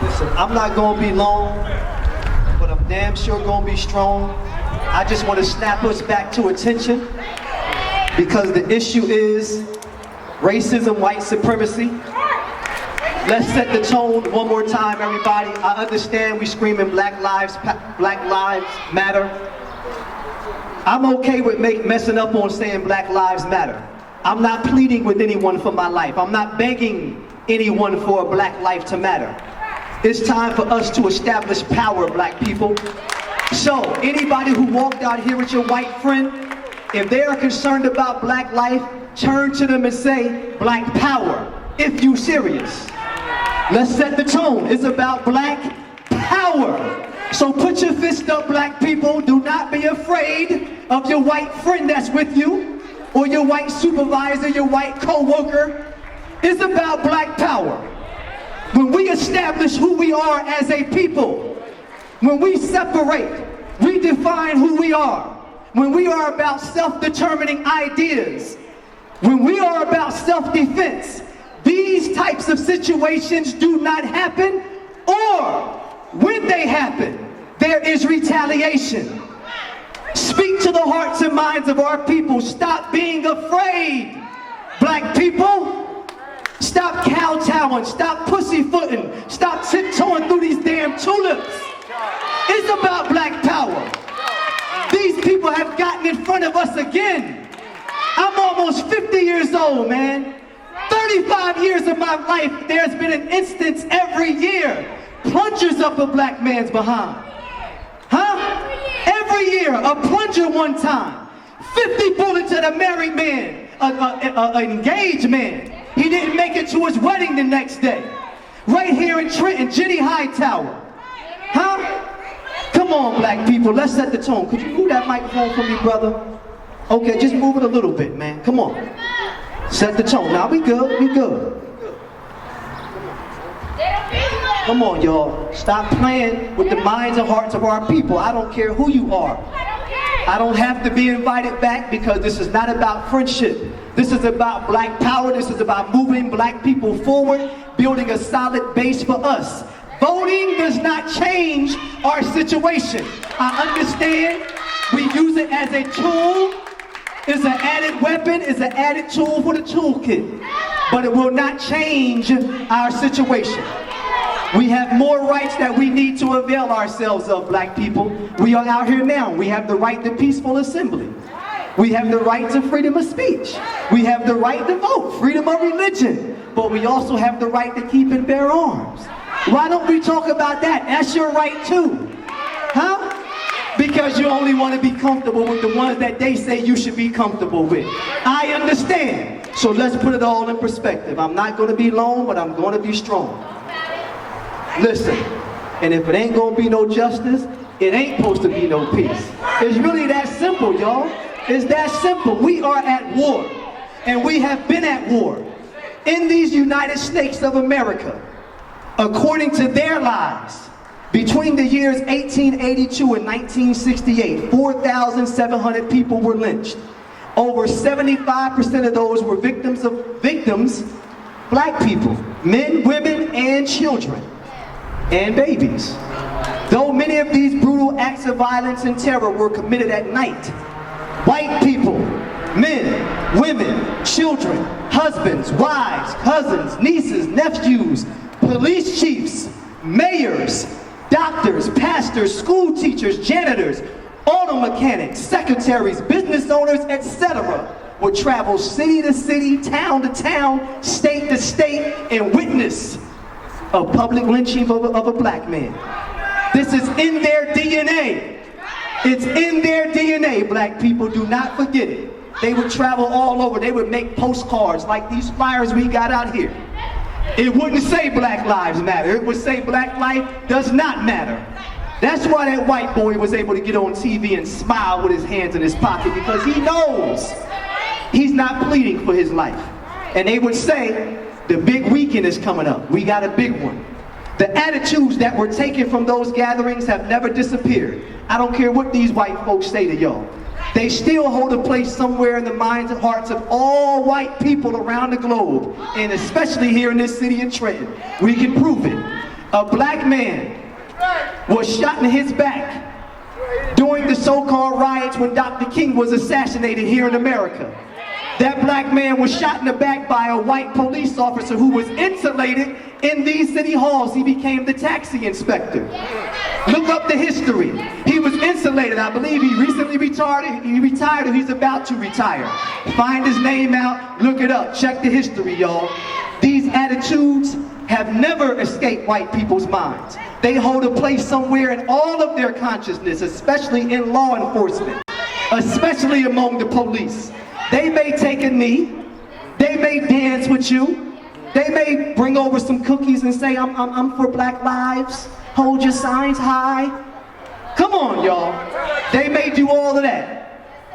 Listen, I'm not gonna be long, but I'm damn sure gonna be strong. I just want to snap us back to attention because the issue is racism, white supremacy. Let's set the tone one more time, everybody. I understand we screaming Black Lives Matter. I'm okay with messing up on saying Black Lives Matter. I'm not pleading with anyone for my life. I'm not begging anyone for a black life to matter. It's time for us to establish power, black people. So, anybody who walked out here with your white friend, if they are concerned about black life, turn to them and say, Black power, if you serious. Let's set the tone. It's about black power. So put your fist up, black people. Do not be afraid of your white friend that's with you, or your white supervisor, your white co-worker. It's about black power. When we establish who we are as a people, when we separate, we define who we are. When we are about self-determining ideas, when we are about self-defense, these types of situations do not happen, or when they happen, there is retaliation. Speak to the hearts and minds of our people. Stop being afraid, black people. Stop kowtowing, stop pussyfooting, stop tiptoeing through these damn tulips. It's about black power. These people have gotten in front of us again. I'm almost 50 years old, man. 35 years of my life, there's been an instance every year. Plungers up a black man's behind. Huh? Every year, a plunger one time. 50 bullets at a married man, an engaged man. He didn't make it to his wedding the next day. Right here in Trenton, Jenny Hightower. Huh? Come on, black people, let's set the tone. Could you move that microphone for me, brother? Okay, just move it a little bit, man. Come on. Set the tone. Now we good, we good. Come on, y'all. Stop playing with the minds and hearts of our people. I don't care who you are. I don't have to be invited back because this is not about friendship. This is about black power. This is about moving black people forward, building a solid base for us. Voting does not change our situation. I understand we use it as a tool. It's an added weapon, it's an added tool for the toolkit. But it will not change our situation. We have more rights that we need to avail ourselves of, black people. We are out here now. We have the right to peaceful assembly. We have the right to freedom of speech. We have the right to vote, freedom of religion. But we also have the right to keep and bear arms. Why don't we talk about that? That's your right too. Huh? Because you only want to be comfortable with the ones that they say you should be comfortable with. I understand. So let's put it all in perspective. I'm not going to be long, but I'm going to be strong. Listen, and if it ain't going to be no justice, it ain't supposed to be no peace. It's really that simple, y'all. It's that simple. We are at war, and we have been at war. In these United States of America, according to their lies, between the years 1882 and 1968, 4,700 people were lynched. Over 75% of those were victims, black people, men, women, and children, and babies. Though many of these brutal acts of violence and terror were committed at night, white people, men, women, children, husbands, wives, cousins, nieces, nephews, police chiefs, mayors, doctors, pastors, school teachers, janitors, auto mechanics, secretaries, business owners, etc. would travel city to city, town to town, state to state, and witness a public lynching of a black man. This is in their DNA. It's in their DNA, black people. Do not forget it. They would travel all over. They would make postcards like these flyers we got out here. It wouldn't say Black Lives Matter. It would say Black Life does not matter. That's why that white boy was able to get on TV and smile with his hands in his pocket, because he knows he's not pleading for his life. And they would say, the big weekend is coming up. We got a big one. The attitudes that were taken from those gatherings have never disappeared. I don't care what these white folks say to y'all. They still hold a place somewhere in the minds and hearts of all white people around the globe, and especially here in this city of Trenton. We can prove it. A black man was shot in his back during the so-called riots when Dr. King was assassinated here in America. That black man was shot in the back by a white police officer who was insulated in these city halls. He became the taxi inspector. Look up the history. He was insulated. I believe he recently retired. He retired or he's about to retire. Find his name out, look it up, check the history, y'all. These attitudes have never escaped white people's minds. They hold a place somewhere in all of their consciousness, especially in law enforcement, especially among the police. They may take a knee, they may dance with you, they may bring over some cookies and say, I'm for Black Lives, hold your signs high. Come on, y'all. They may do all of that.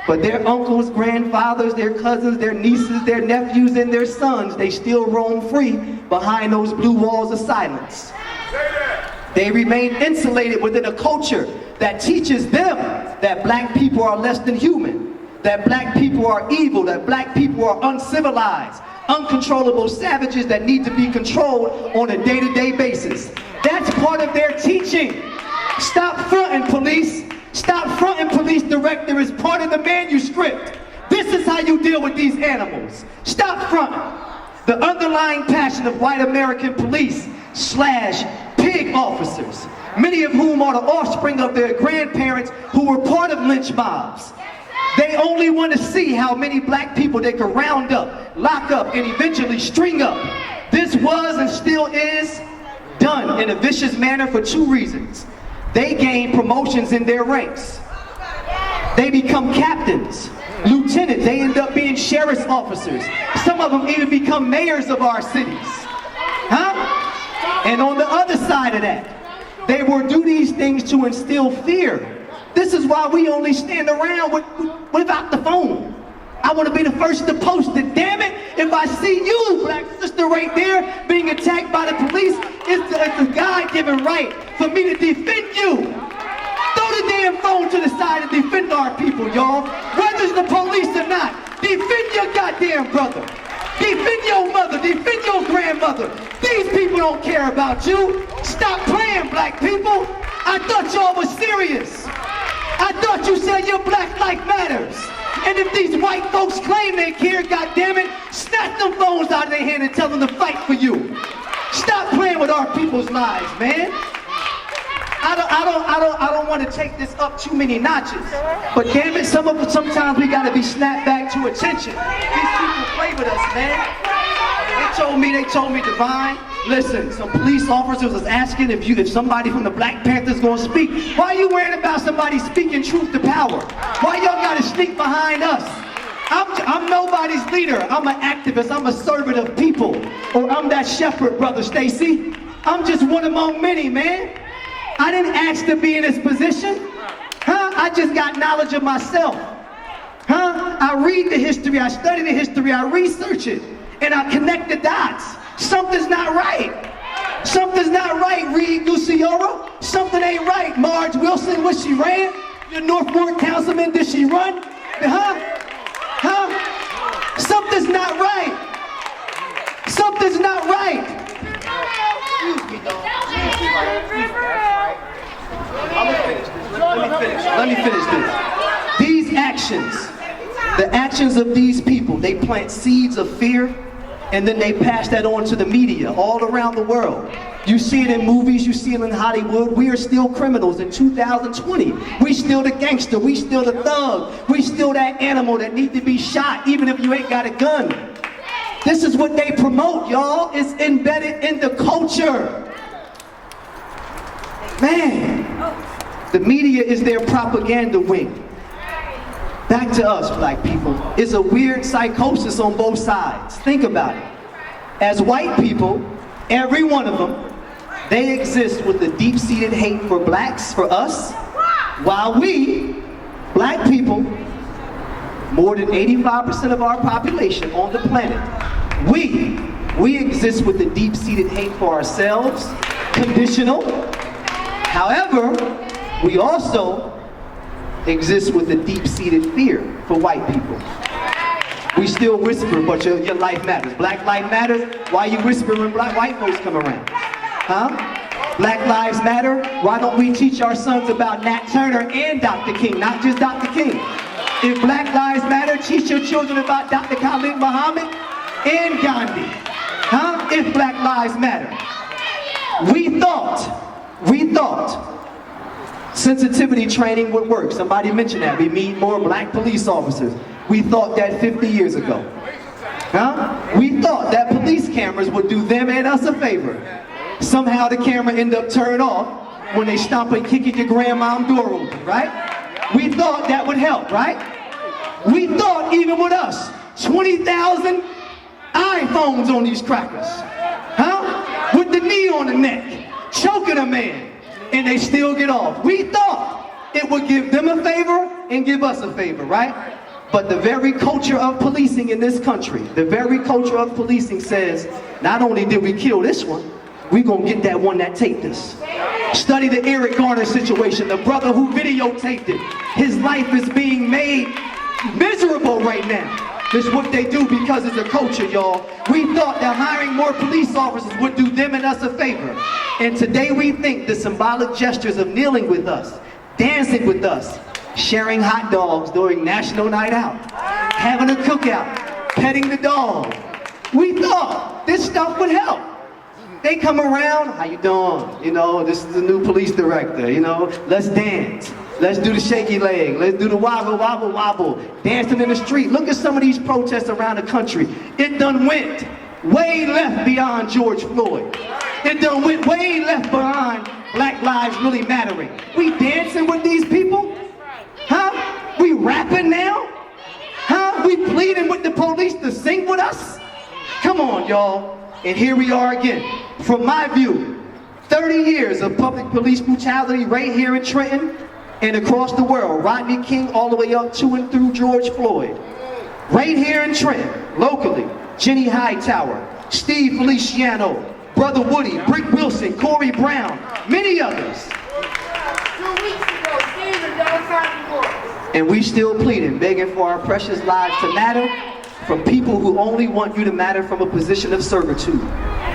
But their uncles, grandfathers, their cousins, their nieces, their nephews, and their sons, they still roam free behind those blue walls of silence. They remain insulated within a culture that teaches them that black people are less than human, that black people are evil, that black people are uncivilized, uncontrollable savages that need to be controlled on a day-to-day basis. That's part of their teaching. Stop fronting, police. Stop fronting, police director, is part of the manuscript. This is how you deal with these animals. Stop fronting. The underlying passion of white American police / pig officers, many of whom are the offspring of their grandparents who were part of lynch mobs. They only want to see how many black people they can round up, lock up, and eventually string up. This was and still is done in a vicious manner for two reasons. They gain promotions in their ranks. They become captains, lieutenants. They end up being sheriff's officers. Some of them even become mayors of our cities. Huh? And on the other side of that, they will do these things to instill fear. This is why we only stand around without the phone. I want to be the first to post it. Damn it, if I see you, black sister right there, being attacked by the police, it's the God-given right for me to defend you. Throw the damn phone to the side and defend our people, y'all. Whether it's the police or not, defend your goddamn brother. Defend your mother, defend your grandmother. These people don't care about you. Stop playing, black people. I thought y'all was serious. I thought you said your black life matters. And if these white folks claim they care, goddammit, snatch them phones out of their hand and tell them to fight for you. Stop playing with our people's lives, man. I don't want to take this up too many notches. But damn it, sometimes we gotta be snapped back to attention. These people play with us, man. They told me, Divine, listen, some police officers was asking if somebody from the Black Panthers gonna speak. Why are you worried about somebody speaking truth to power? Why y'all gotta sneak behind us? I'm nobody's leader. I'm an activist. I'm a servant of people. Or I'm that shepherd, Brother Stacy. I'm just one among many, man. I didn't ask to be in this position. Huh? I just got knowledge of myself. Huh? I read the history, I study the history, I research it, and I connect the dots. Something's not right. Something's not right, Reed Luciora. Something ain't right, Marge Wilson, when she ran. Your North Ward councilman, did she run? Huh? Huh? Something's not right. Something's not right. Excuse me, dog. Let me finish this. These actions, the actions of these people, they plant seeds of fear, and then they pass that on to the media all around the world. You see it in movies, you see it in Hollywood. We are still criminals in 2020. We still the gangster, we still the thug, we still that animal that need to be shot even if you ain't got a gun. This is what they promote, y'all. It's embedded in the culture. Man, the media is their propaganda wing. Back to us, black people. It's a weird psychosis on both sides. Think about it. As white people, every one of them, they exist with a deep-seated hate for blacks, for us, while we, black people, more than 85% of our population on the planet, we exist with a deep-seated hate for ourselves, conditional. However, we also exist with a deep-seated fear for white people. We still whisper, but your life matters. Black life matters. Why you whispering when white folks come around? Huh? Black Lives Matter. Why don't we teach our sons about Nat Turner and Dr. King, not just Dr. King? If Black Lives Matter, teach your children about Dr. Khalid Muhammad and Gandhi. Huh? If Black Lives Matter. We thought sensitivity training would work. Somebody mentioned that. We need more black police officers. We thought that 50 years ago. Huh? We thought that police cameras would do them and us a favor. Somehow the camera ended up turned off when they stomp and kick your grandma's door open, right? We thought that would help, right? We thought even with us, 20,000 iPhones on these crackers, huh? With the knee on the neck, choking a man, and they still get off. We thought it would give them a favor and give us a favor, right? But the very culture of policing in this country, the very culture of policing says, not only did we kill this one, we're gonna get that one that taped us. Study the Eric Garner situation, the brother who videotaped it. His life is being made miserable right now. This is what they do because it's a culture, y'all. We thought that hiring more police officers would do them and us a favor. And today we think the symbolic gestures of kneeling with us, dancing with us, sharing hot dogs during National Night Out, having a cookout, petting the dog. We thought this stuff would help. They come around, how you doing? You know, this is the new police director, you know, let's dance. Let's do the shaky leg. Let's do the wobble, wobble, wobble. Dancing in the street. Look at some of these protests around the country. It done went way left beyond George Floyd. It done went way left behind Black Lives Really Mattering. We dancing with these people? Huh? We rapping now? Huh? We pleading with the police to sing with us? Come on, y'all. And here we are again. From my view, 30 years of public police brutality right here in Trenton and across the world. Rodney King all the way up to and through George Floyd. Right here in Trenton, locally, Jenny Hightower, Steve Feliciano, Brother Woody, Brick Wilson, Corey Brown, many others. 2 weeks ago, Steve and and we still pleading, begging for our precious lives to matter from people who only want you to matter from a position of servitude.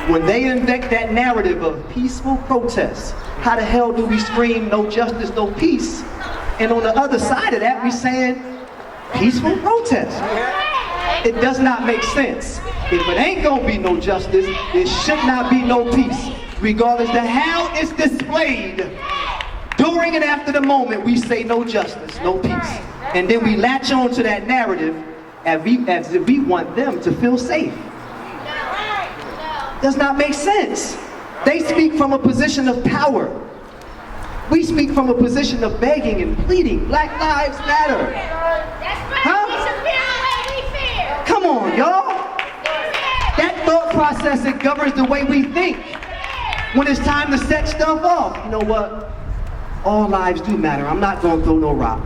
When they invent that narrative of peaceful protests, how the hell do we scream no justice, no peace? And on the other side of that, we saying peaceful protest. It does not make sense. If it ain't gonna be no justice, it should not be no peace. Regardless of how it's displayed, during and after the moment, we say no justice, no peace. And then we latch on to that narrative as if we want them to feel safe. Does not make sense. They speak from a position of power. We speak from a position of begging and pleading. Black Lives Matter. Huh? Come on, y'all. That thought process, it governs the way we think. When it's time to set stuff off, you know what? All lives do matter. I'm not going to throw no rock.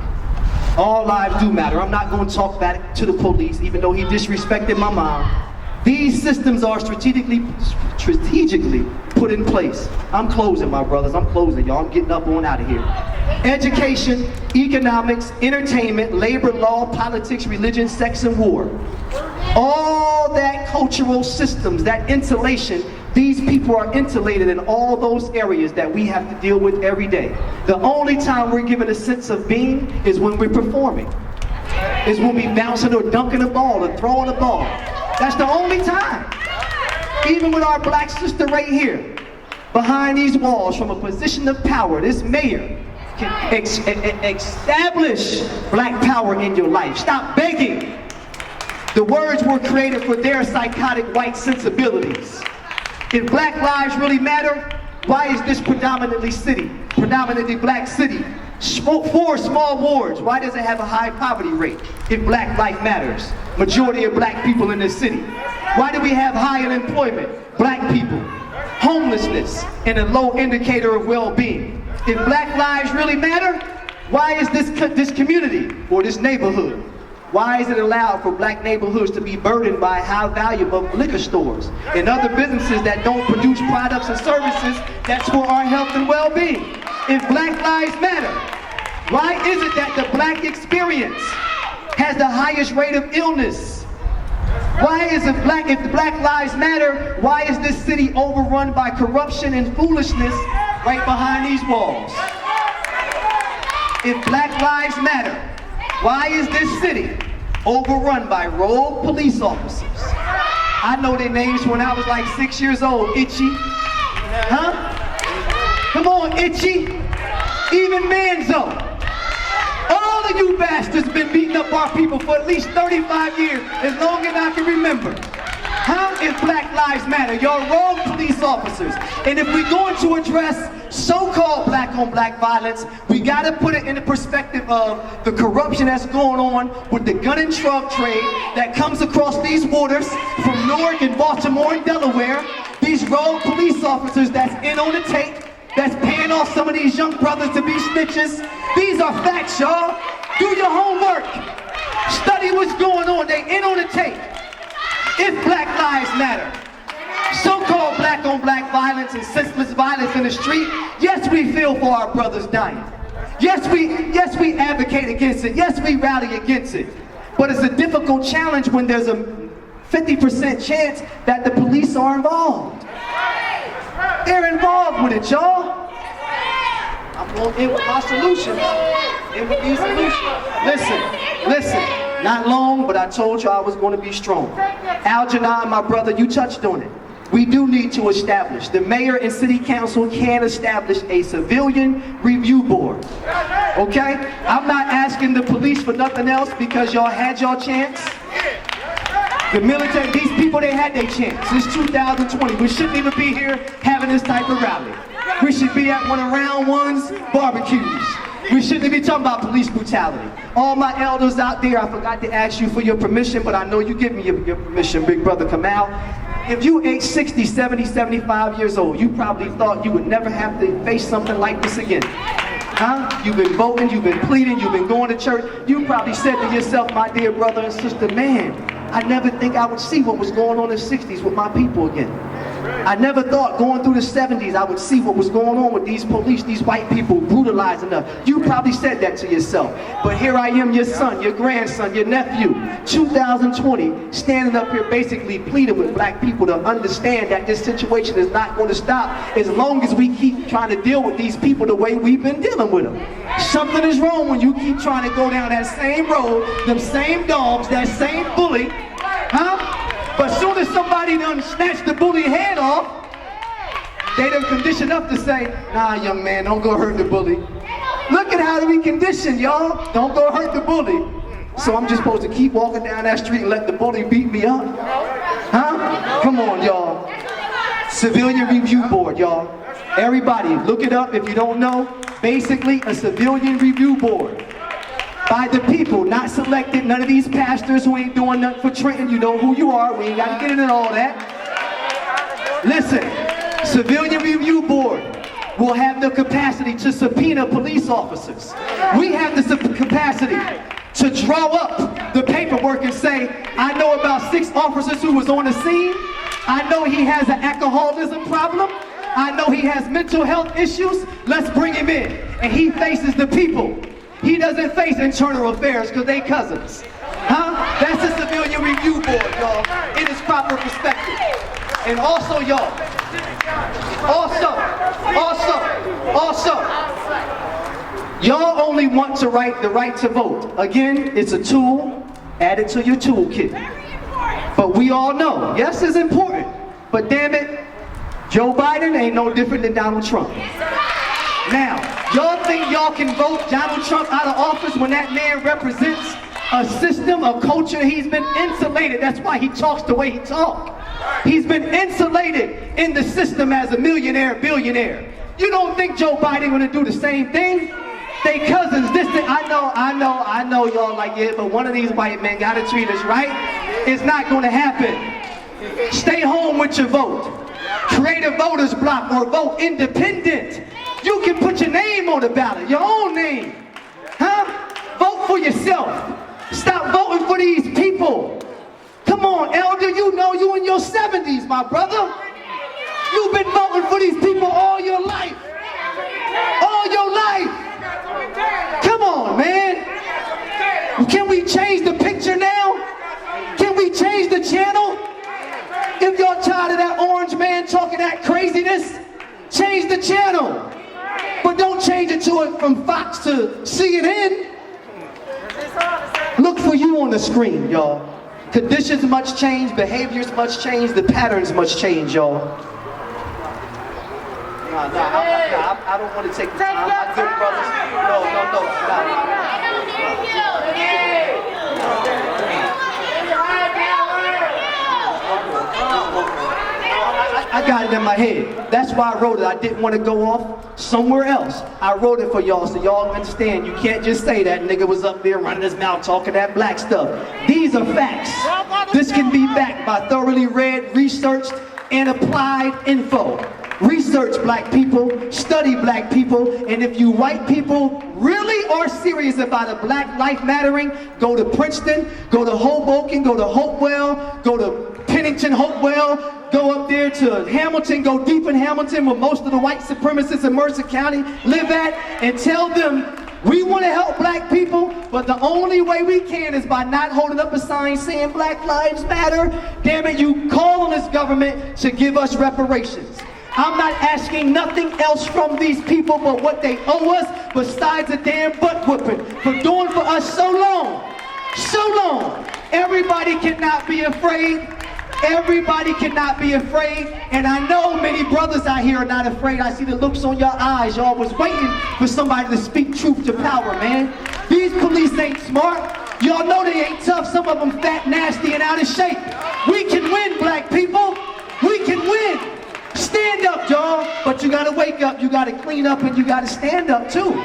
All lives do matter. I'm not going to talk back to the police, even though he disrespected my mom. These systems are strategically put in place. I'm closing, my brothers. I'm closing, y'all. I'm getting up on out of here. Education, economics, entertainment, labor law, politics, religion, sex, and war. All that cultural systems, that insulation, these people are insulated in all those areas that we have to deal with every day. The only time we're given a sense of being is when we're performing. Is when we bouncing or dunking a ball or throwing a ball. That's the only time. Even with our black sister right here, behind these walls from a position of power, this mayor can establish black power in your life. Stop begging. The words were created for their psychotic white sensibilities. If black lives really matter, why is this predominantly black city? 4 small wards, why does it have a high poverty rate if black life matters? Majority of black people in this city. Why do we have high unemployment? Black people, homelessness, and a low indicator of well-being. If black lives really matter, why is this community or this neighborhood, why is it allowed for black neighborhoods to be burdened by high value of liquor stores and other businesses that don't produce products and services that's for our health and well-being? If black lives matter, why is it that the black experience has the highest rate of illness? Why is it if the black lives matter, why is this city overrun by corruption and foolishness right behind these walls. If Black Lives Matter, why is this city overrun by rogue police officers? I know their names when I was like 6 years old. Itchy. Huh? Come on, Itchy. Even Manzo. All of you bastards been beating up our people for at least 35 years, as long as I can remember. How is Black Lives Matter? Y'all rogue police officers. And if we're going to address so-called black-on-black violence, we got to put it in the perspective of the corruption that's going on with the gun and drug trade that comes across these waters from Newark and Baltimore and Delaware. These rogue police officers that's in on the tape, that's paying off some of these young brothers to be snitches. These are facts, y'all. Do your homework. Study what's going on. They in on the tape. If Black Lives Matter, so-called black-on-black violence and senseless violence in the street, yes, we feel for our brothers dying. Yes, we advocate against it. Yes, we rally against it. But it's a difficult challenge when there's a 50% chance that the police are involved. They're involved with it, y'all. I'm going in with my solutions. In with these solutions. Listen. Not long, but I told you I was going to be strong. Algernon, my brother, you touched on it. We do need to establish. The mayor and city council can establish a civilian review board. Okay? I'm not asking the police for nothing else because y'all had your chance. The military, these people, they had their chance. It's 2020. We shouldn't even be here having this type of rally. We should be at one of round one's barbecues. We shouldn't be talking about police brutality. All my elders out there, I forgot to ask you for your permission, but I know you give me your permission, big brother Kamal. If you age 60, 70, 75 years old, you probably thought you would never have to face something like this again. Huh? You've been voting, you've been pleading, you've been going to church. You probably said to yourself, my dear brother and sister, man, I never think I would see what was going on in the 60s with my people again. I never thought going through the 70s I would see what was going on with these police, these white people brutalizing us. You probably said that to yourself. But here I am, your son, your grandson, your nephew, 2020, standing up here basically pleading with black people to understand that this situation is not going to stop as long as we keep trying to deal with these people the way we've been dealing with them. Something is wrong when you keep trying to go down that same road, them same dogs, that same bully, huh? But as soon as somebody done snatched the bully head off, they done conditioned up to say, nah, young man, don't go hurt the bully. Look at how we conditioned, y'all. Don't go hurt the bully. So I'm just supposed to keep walking down that street and let the bully beat me up? Huh? Come on, y'all. Civilian Review Board, y'all. Everybody, look it up if you don't know. Basically, a civilian review board. By the people, not selected. None of these pastors who ain't doing nothing for Trenton. You know who you are. We ain't got to get into all that. Listen, Civilian Review Board will have the capacity to subpoena police officers. We have the capacity to draw up the paperwork and say, I know about 6 officers who was on the scene. I know he has an alcoholism problem. I know he has mental health issues. Let's bring him in. And he faces the people. He doesn't face internal affairs because they cousins. Huh? That's a Civilian Review Board, y'all, in its proper perspective. And also, y'all, y'all only want to write the right to vote. Again, it's a tool, add it to your toolkit. But we all know, yes, it's important, but damn it, Joe Biden ain't no different than Donald Trump. Now, y'all think y'all can vote Donald Trump out of office when that man represents a system, a culture? He's been insulated. That's why he talks the way he talks. He's been insulated in the system as a millionaire, billionaire. You don't think Joe Biden gonna do the same thing? They cousins, this thing, I know y'all like, yeah, but one of these white men gotta treat us right. It's not gonna happen. Stay home with your vote. Create a voters block or vote independent. You can put your name on the ballot, your own name. Huh? Vote for yourself. Stop voting for these people. Come on, elder, you know you in your 70s, my brother. You've been voting for these people all your life. All your life. Come on, man. Can we change the picture now? Can we change the channel? If y'all tired of that orange man talking that craziness, change the channel. But don't change it to it from Fox to CNN. Look for you on the screen, y'all. Conditions must change, behaviors must change, the patterns must change, y'all. I don't want to take the time. My good brothers. I got it in my head. That's why I wrote it. I didn't want to go off somewhere else. I wrote it for y'all so y'all understand. You can't just say that nigga was up there running his mouth talking that black stuff. These are facts. This can be backed by thoroughly read, researched, and applied info. Research black people, study black people, and if you white people really are serious about a black life mattering, go to Princeton, go to Hoboken, go to Hopewell, go to Pennington Hopewell, go up there to Hamilton, go deep in Hamilton where most of the white supremacists in Mercer County live at, and tell them we want to help black people, but the only way we can is by not holding up a sign saying Black Lives Matter. Damn it, you call on this government to give us reparations. I'm not asking nothing else from these people but what they owe us besides a damn butt whooping for doing for us so long. So long. Everybody cannot be afraid. Everybody cannot be afraid. And I know many brothers out here are not afraid. I see the looks on your eyes. Y'all was waiting for somebody to speak truth to power, man. These police ain't smart. Y'all know they ain't tough. Some of them fat, nasty, and out of shape. We can win, black people. We can win. Stand up, y'all, but you gotta wake up, you gotta clean up, and you gotta stand up too.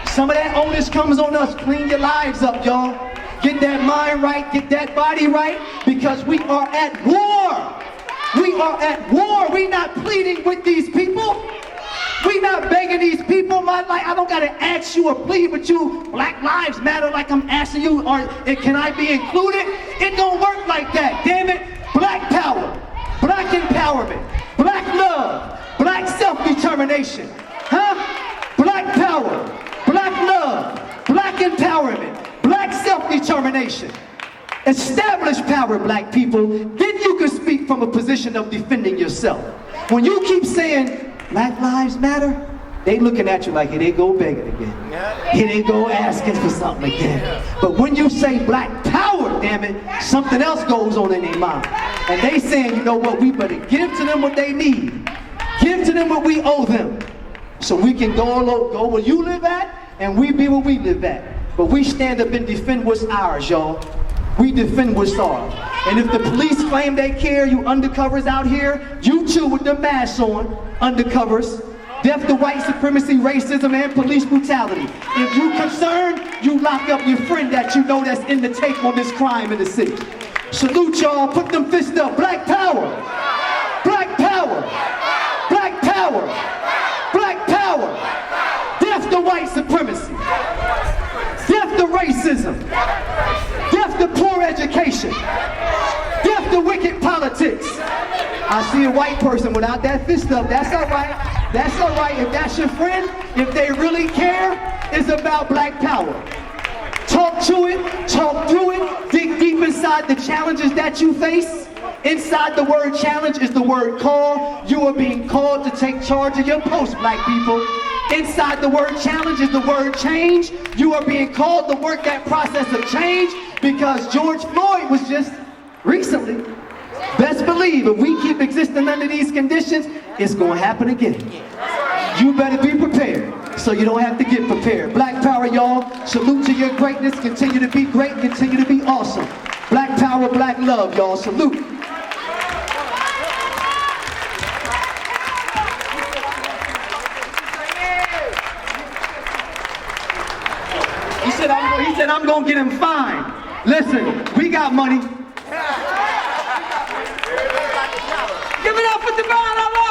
Some of that onus comes on us. Clean your lives up, y'all. Get that mind right, get that body right, because we are at war. We are at war. We not pleading with these people. We not begging these people. I don't gotta ask you or plead with you. Black Lives Matter like I'm asking you, or can I be included? It don't work like that, damn it. Black power, black empowerment, black love, black self-determination, Black power, black love, black empowerment, black self-determination. Establish power, black people. Then you can speak from a position of defending yourself. When you keep saying, Black Lives Matter, they looking at you like, here they go begging again. Here they go asking for something again. But when you say black power, damn it, something else goes on in their mind. And they saying, you know what, we better give to them what they need. Give to them what we owe them. So we can go where you live at, and we be where we live at. But we stand up and defend what's ours, y'all. We defend what's ours. And if the police claim they care, you undercovers out here, you too with the masks on, undercovers. Death to white supremacy, racism, and police brutality. If you concerned, you lock up your friend that you know that's in the take on this crime in the city. Salute y'all, put them fists up. Black power, black power, black power, black power. Death to white supremacy, death to racism, death to poor education, death to wicked politics. I see a white person without that fist up. That's all right. That's all right. If that's your friend, if they really care, it's about black power. Talk to it, talk through it, dig deep inside the challenges that you face. Inside the word challenge is the word call. You are being called to take charge of your post, black people. Inside the word challenge is the word change. You are being called to work that process of change because George Floyd was just recently. Best believe if we keep existing under these conditions, it's going to happen again. You better be prepared so you don't have to get prepared. Black power, y'all. Salute to your greatness. Continue to be great. Continue to be awesome. Black power, black love, y'all. Salute. He said, I'm going to get him fined. Listen, we got money. Give it up for Divine Allah!